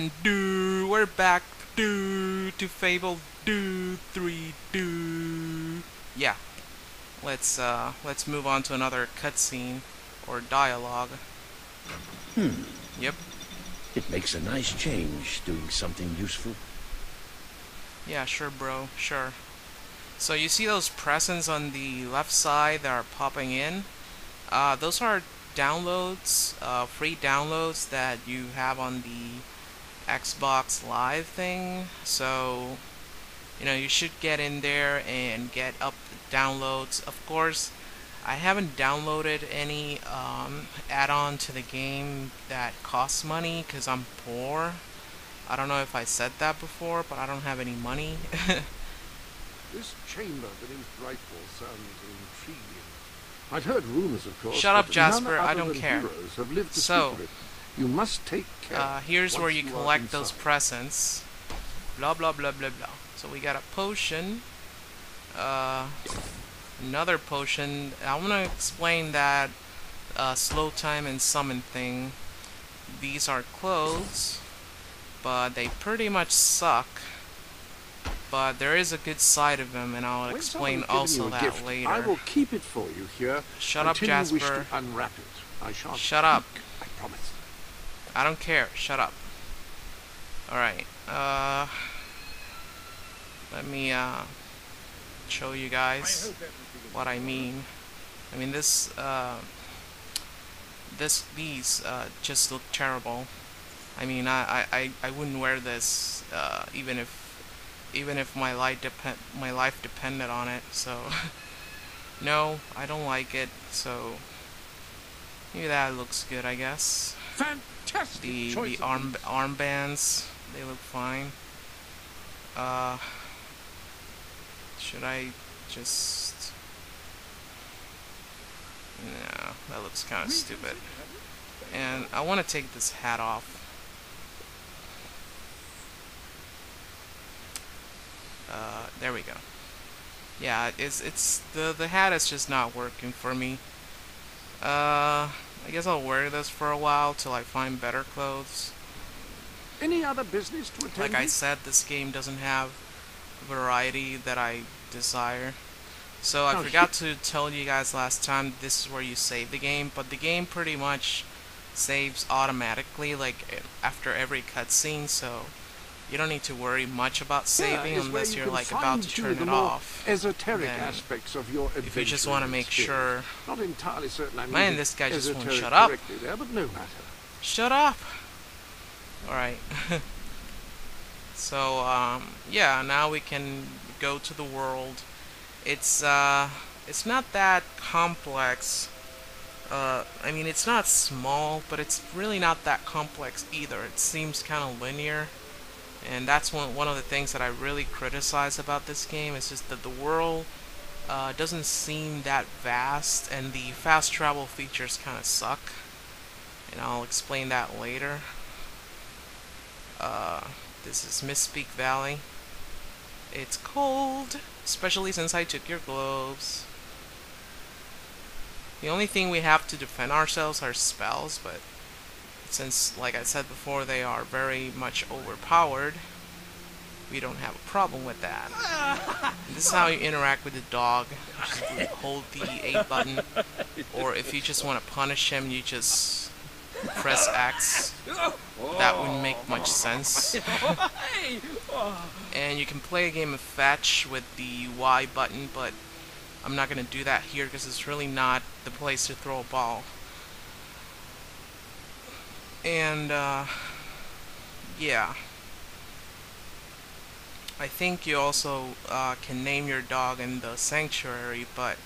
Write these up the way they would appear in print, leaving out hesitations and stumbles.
And we're back to Fable 3 Yeah, let's move on to another cutscene or dialogue. Yep. It makes a nice change doing something useful. Yeah, sure, bro. Sure. So you see those presents on the left side that are popping in? Those are downloads, free downloads that you have on the Xbox Live thing. So, you should get in there and get up the downloads. Of course, I haven't downloaded any add-on to the game that costs money because I'm poor. I don't know if I said that before, but I don't have any money. This chamber beneath Brightwall sounds intriguing. I've heard rumors, of course. Shut up, but Jasper. none I other don't than care. heroes have lived to So, speak of it. You must take care. Here's where you once collect are those inside. presents. Blah blah blah blah blah. So we got a potion. Another potion. I want to explain that slow time and summon thing. These are clothes, but they pretty much suck. But there is a good side of them, and I'll When explain someone's also given you a that gift, later. I will keep it for you here. Shut up, until you wish Jasper. to unwrap it. I shan't Shut up. speak, I promise. I don't care. Shut up. Alright. Let me show you guys what I mean. I mean these just look terrible. I mean I wouldn't wear this even if my life depended on it. So no, I don't like it. So maybe that looks good, I guess. Fantastic The choice of armbands, they look fine. Should I just... No, that looks kind of stupid. And I want to take this hat off. There we go. Yeah, it's the hat is just not working for me. I guess I'll wear this for a while till I find better clothes. Any other business to attend Like I to? said, this game doesn't have variety that I desire. So I forgot to tell you guys last time, this is where you save the game, but the game pretty much saves automatically, like after every cutscene, so you don't need to worry much about saving Here is unless where you you're can like about to fine-tune turn the it more off. esoteric Then aspects of your if you just want to make sure... Not entirely certain I'm Man, using this guy just won't esoteric shut up. correctly there, but no matter. Shut up! Alright. So, yeah, now we can go to the world. It's not that complex. I mean, it's not small, but it's really not that complex either. It seems kind of linear. And that's one of the things that I really criticize about this game. It's just that the world doesn't seem that vast, and the fast travel features kind of suck. And I'll explain that later. This is Misspeak Valley. It's cold, especially since I took your gloves. The only thing we have to defend ourselves are spells, but since, like I said before, they are very much overpowered, we don't have a problem with that. This is how you interact with the dog. Just hold the A button, or if you just want to punish him, you just press X. That wouldn't make much sense. And you can play a game of fetch with the Y button, but I'm not going to do that here because it's really not the place to throw a ball. And, yeah. I think you also can name your dog in the sanctuary, but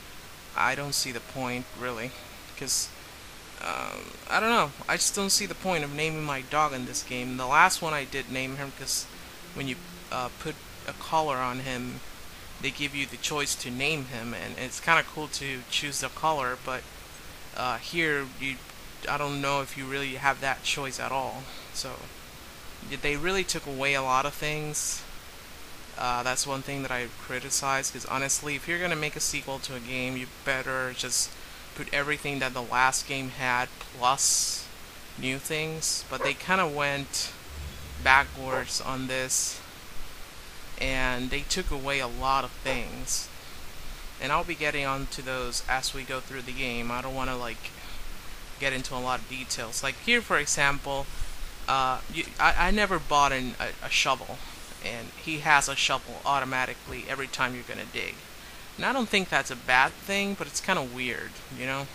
I don't see the point, really. Because, I don't know. I just don't see the point of naming my dog in this game. The last one I did name him because when you put a collar on him, they give you the choice to name him, and it's kind of cool to choose the color, but here I don't know if you really have that choice at all. So they really took away a lot of things. That's one thing that I criticize, because honestly, if you're gonna make a sequel to a game, you better just put everything that the last game had plus new things. But they kind of went backwards on this, and they took away a lot of things. And I'll be getting onto those as we go through the game. I don't want to like get into a lot of details. Like here, for example, I never bought a shovel, and he has a shovel automatically every time you're gonna dig. And I don't think that's a bad thing, but it's kind of weird, you know?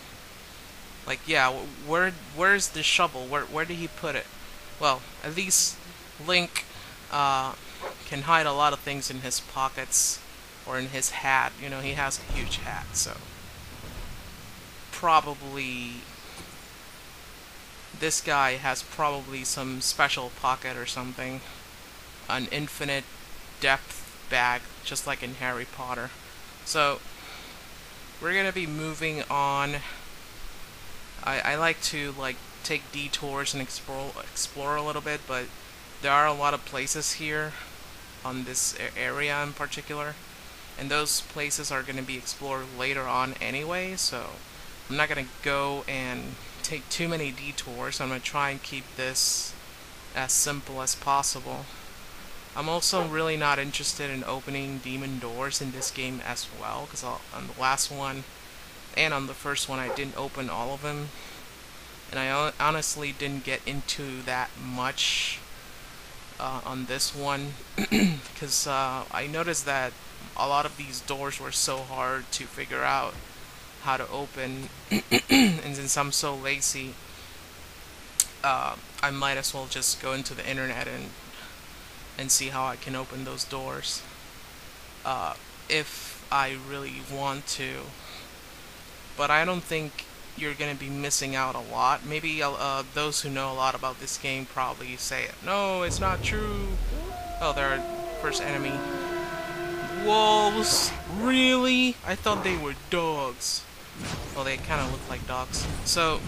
Like, yeah, where's the shovel? Where did he put it? Well, at least Link can hide a lot of things in his pockets or in his hat. You know, he has a huge hat, so probably this guy has probably some special pocket or something, an infinite depth bag, just like in Harry Potter. So we're gonna be moving on. I like to like take detours and explore a little bit, but there are a lot of places here on this area in particular, and those places are going to be explored later on anyway, so I'm not going to go and take too many detours. I'm going to try and keep this as simple as possible. I'm also really not interested in opening demon doors in this game as well, because on the last one and on the first one I didn't open all of them, and I honestly didn't get into that much on this one because I noticed that a lot of these doors were so hard to figure out how to open, and since I'm so lazy, I might as well just go into the internet and see how I can open those doors if I really want to. But I don't think you're going to be missing out a lot. Maybe those who know a lot about this game probably say, no, it's not true. Oh, there are first enemy. Wolves? Really? I thought they were dogs. Well, they kind of look like dogs. So,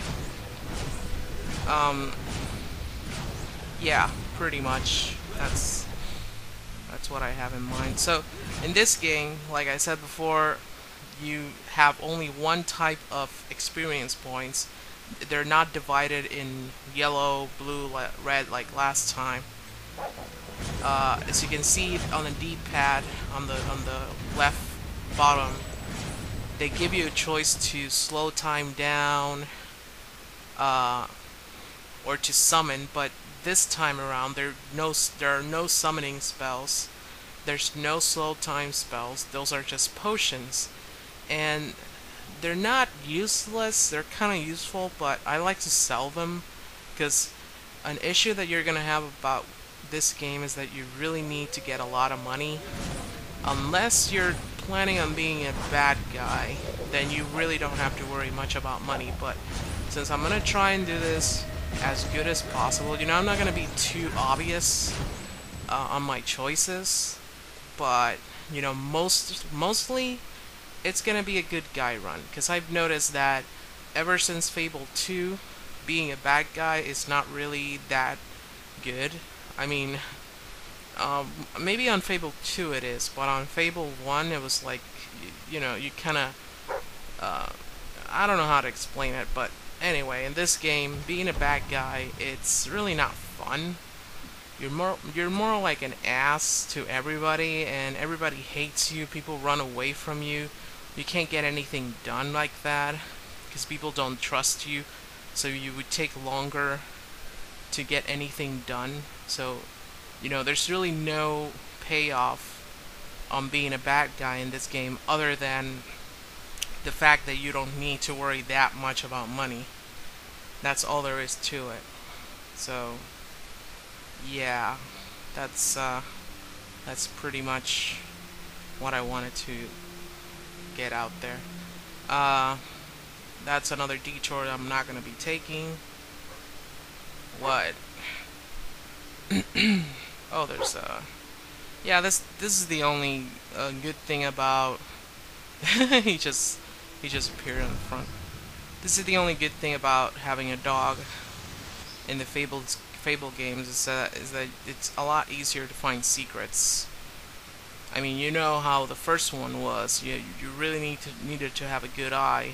yeah, pretty much. That's what I have in mind. So, in this game, like I said before, you have only one type of experience points. They're not divided in yellow, blue, red like last time. As you can see on the D-pad on the left bottom, they give you a choice to slow time down or to summon, but this time around there are no summoning spells. There's no slow time spells. Those are just potions. And they're not useless, they're kind of useful, but I like to sell them, because an issue that you're going to have about this game is that you really need to get a lot of money. Unless you're planning on being a bad guy, then you really don't have to worry much about money. But since I'm going to try and do this as good as possible, you know, I'm not going to be too obvious on my choices, but, you know, mostly it's gonna be a good guy run, because I've noticed that ever since Fable 2, being a bad guy is not really that good. I mean, maybe on Fable 2 it is, but on Fable 1 it was like, you know, you kinda, I don't know how to explain it, but anyway, in this game, being a bad guy, it's really not fun. You're more like an ass to everybody, and everybody hates you, people run away from you. You can't get anything done like that because people don't trust you, so you would take longer to get anything done. So, you know, there's really no payoff on being a bad guy in this game other than the fact that you don't need to worry that much about money. That's all there is to it. So, yeah, that's pretty much what I wanted to get out there. That's another detour I'm not gonna be taking. What? Oh, there's yeah, this is the only good thing about he just appeared in the front. This is the only good thing about having a dog in the Fable games is that it's a lot easier to find secrets. I mean, you know how the first one was. You really needed to have a good eye,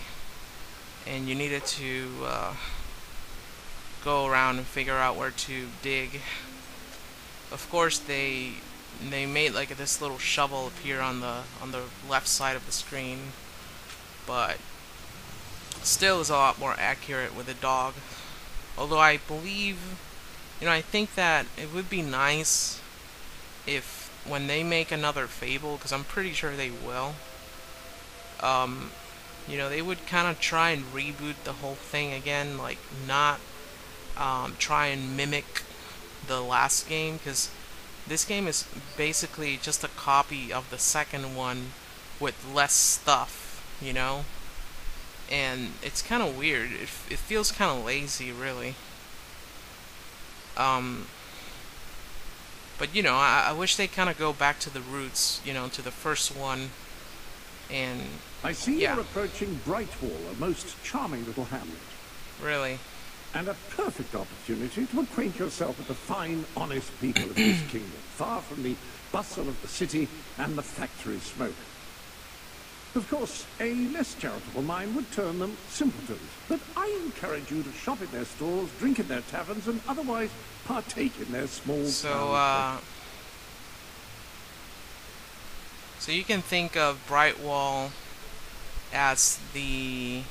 and you needed to go around and figure out where to dig. Of course, they made like this little shovel appear on the left side of the screen, but still is a lot more accurate with a dog. Although I believe, I think that it would be nice if when they make another Fable, because I'm pretty sure they will, um, they would kind of try and reboot the whole thing again, like not try and mimic the last game, because this game is basically just a copy of the second one with less stuff. And it's kind of weird. It feels kind of lazy, really. Um, but I wish they kind of go back to the roots, to the first one, and I see yeah, you're approaching Brightwall, a most charming little hamlet, really. and a perfect opportunity to acquaint yourself with the fine, honest people of this kingdom, far from the bustle of the city and the factory smoke. Of course, a less charitable mind would term them simpletons, but I encourage you to shop in their stores, drink in their taverns, and otherwise partake in their small So, town so you can think of Brightwall as the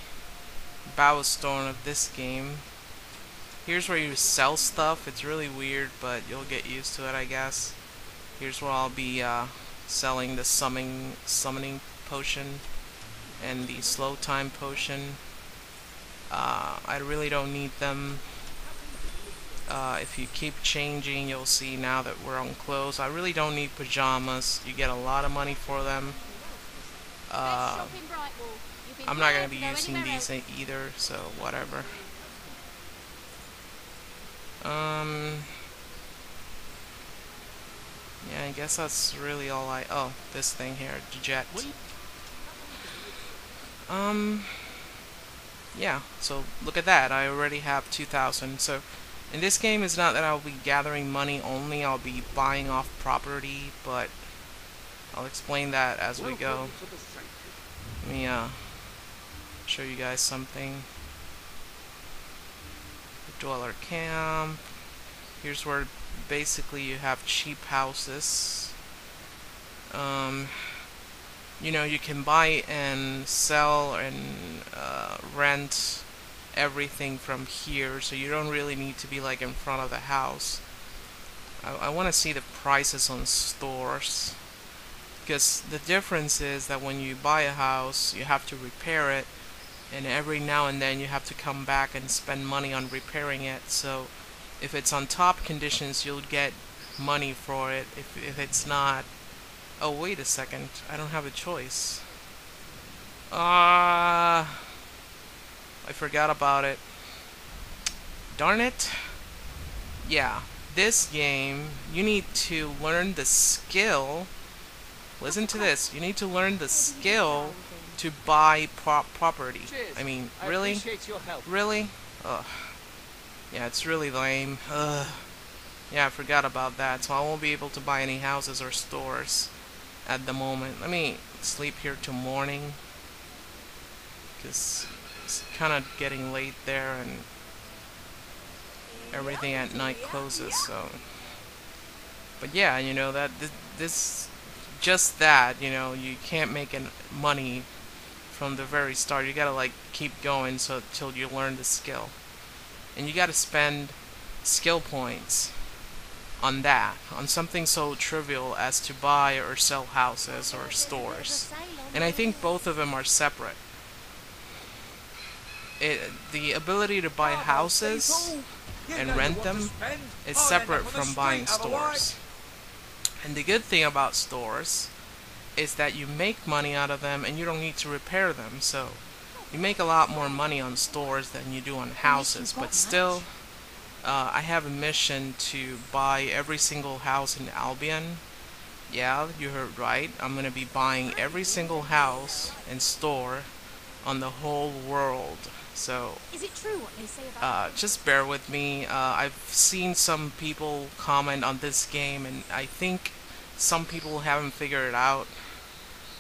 Battlestone of this game. Here's where you sell stuff. It's really weird, but you'll get used to it, I guess. Here's where I'll be selling the summoning potion and the slow time potion. I really don't need them. If you keep changing, you'll see now that we're on clothes. I really don't need pajamas. You get a lot of money for them. I'm not going to be using these either, so whatever. Yeah, I guess that's really all oh, this thing here, the jet. Yeah, so look at that, I already have 2,000, so in this game it's not that I'll be gathering money only, I'll be buying off property, but I'll explain that as we go. Let me show you guys something. Dweller camp. Here's where basically you have cheap houses. You can buy and sell and rent everything from here, so you don't really need to be like in front of the house. I want to see the prices on stores, because the difference is that when you buy a house, you have to repair it, and every now and then you have to come back and spend money on repairing it. So if it's on top conditions, you'll get money for it. If it's not, oh wait a second, I don't have a choice. I forgot about it. Darn it. Yeah, this game, you need to learn the skill. Listen to this. You need to learn the skill to buy property. I mean, really? Really? Ugh. Yeah, it's really lame. Ugh. Yeah, I forgot about that, so I won't be able to buy any houses or stores at the moment. Let me sleep here till morning, because it's kind of getting late there and everything at night closes, so. But yeah, that this just that, you can't make money from the very start. You gotta like keep going till you learn the skill, and you gotta spend skill points on that, on something so trivial as to buy or sell houses or stores. And I think both of them are separate. The ability to buy houses and rent them is separate from buying stores. And the good thing about stores is that you make money out of them and you don't need to repair them. So you make a lot more money on stores than you do on houses. But still, I have a mission to buy every single house in Albion. Yeah, you heard right. I'm going to be buying every single house and store on the whole world. So, is it true what they say about just bear with me. I've seen some people comment on this game, and I think some people haven't figured it out.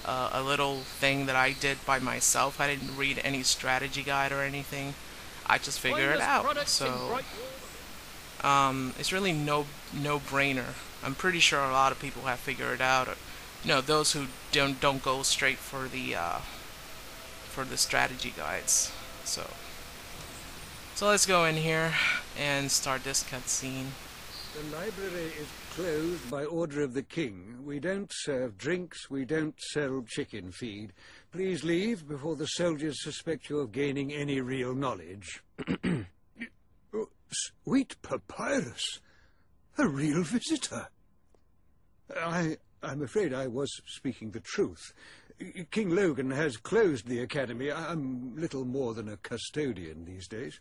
A little thing that I did by myself. I didn't read any strategy guide or anything. I just figured it out. So, It's really no brainer. I'm pretty sure a lot of people have figured it out. Those who don't go straight for the strategy guides. So let's go in here and start this cutscene. The library is closed by order of the king. We don't serve drinks, we don't sell chicken feed. Please leave before the soldiers suspect you of gaining any real knowledge. Oh, sweet papyrus! A real visitor! I'm afraid I was speaking the truth. King Logan has closed the academy. I'm little more than a custodian these days.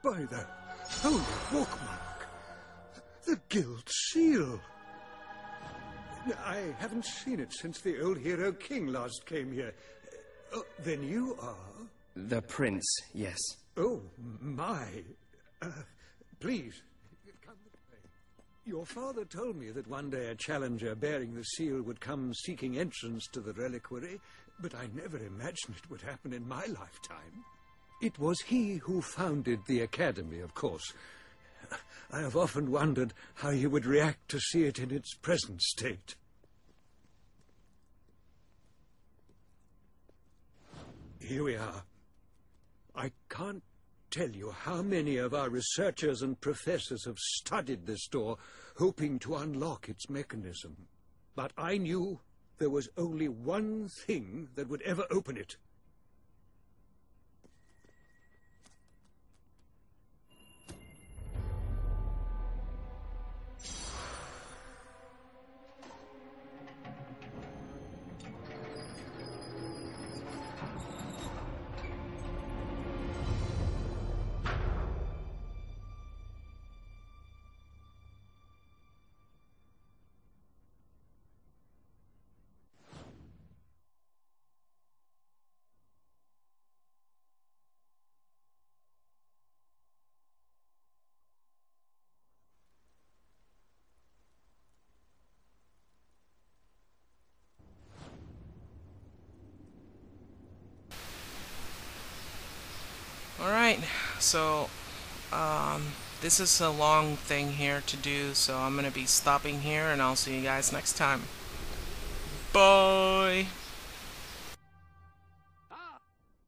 By the holy bookmark! The Guild Seal! I haven't seen it since the old hero king last came here. Oh, then you are? The prince, yes. Oh, my. Please, come this way. Your father told me that one day a challenger bearing the seal would come seeking entrance to the reliquary, but I never imagined it would happen in my lifetime. It was he who founded the academy, of course. I have often wondered how he would react to see it in its present state. Here we are. I can't tell you how many of our researchers and professors have studied this door, hoping to unlock its mechanism. But I knew there was only one thing that would ever open it. Alright, so this is a long thing here to do, so I'm gonna be stopping here and I'll see you guys next time. Bye!